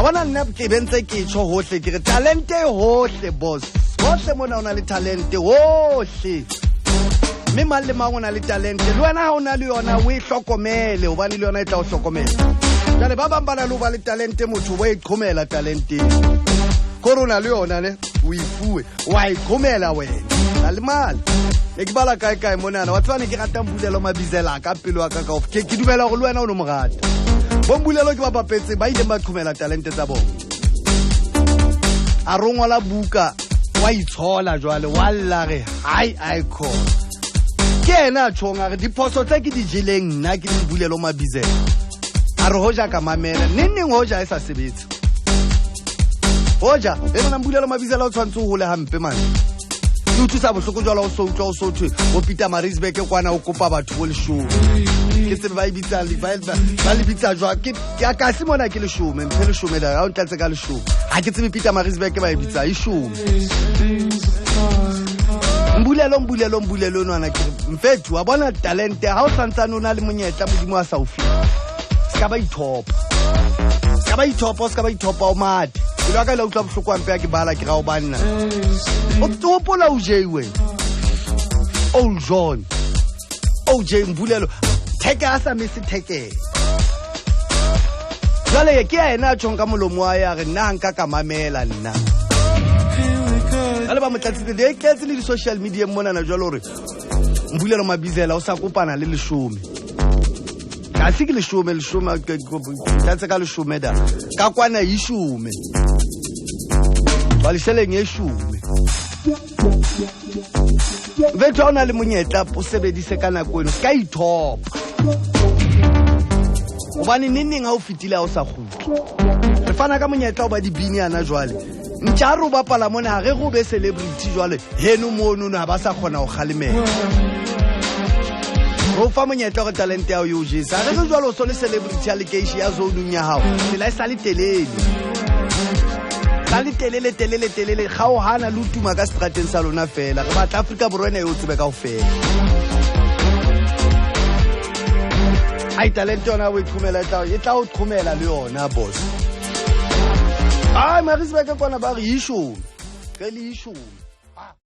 bona nna ke bentse ke tsho hohle ke re talente hohle boss hohle mona ona le talente hohle mme mang le mang ona le talente le wena ha ona le yona o e hlokomele hobane le yona e tla o hlokomela jale ba bang bana le ba le talente motho o e qhomela talente corona le yona ne o ifuwe wa e qhomela wena a le mali e ke bala kae mona wa tswana ke rata Mbulelo Mabisela ka pelo ka ke dumela go le wena o no mogata bo Mbulelo ke ba bapetse ba ile ba qhomela talente tsa bona a rongwa buka wa itshola jwale walla re hai icon ke ena tshonga re diphoso tse ke di jileng nna ke Mbulelo Mabisela a re hoja ka mamela neng hoja e sa sebetse hoja e bona Mbulelo Mabisela o tshwantse ho le hampe man o thusa bohloko jwala o so utlwa o so thwe o Peter Marisbeck kwana o kopa batho go Leshome ke se ba ibitsa ba le bitsa jwa ke ka se mona ke Leshome mphe Leshome da ha o tlatse ka Leshome ha ke tsebe Peter Marisbeck ba ibitsa Leshome Mbulelo nwana ke mfethu wa bona talente ha o santsana ona le monyetla modimo a sa o fi ska ba ithopa o mate ke la ka la utlwa bohloko ampe ke bala ke ga o banna o topola o jewe old John OJ Mbulelo theke a sa mese theke jale ke a ena tshonga molomo wa ya re nna nka ka mamela nna ale ba motlatsitse de ke tsile di social media mona na jalo re Mbulelo Mabisela o sa kopana le Leshome ka se ke Leshome tlatse ka Leshome da ka kwana Leshome ba leseleng Leshome vetho ona le monyetla o sebedise ka nako eno ka ithopa obane neng ha o fitile ha o sa khutla re fana ka monyetla o ba dibini ana jwale ntjaro ba pala mona ha re go be celebrity jwale heno mono na ba sa khona go khalemela ro fa monyetla go talente ya o jesa re go jwalo so le celebrity ya lekeshi ya zone ya hao sela e sale telele telele ga o hana le tuma ka strateng sa lona fela re batla Afrika borwena e o tsebe ka ofela ai talente ona o ikhumela e tla o khumela le yona boss ai Marisbeck kwana ba re Leshome ke Leshome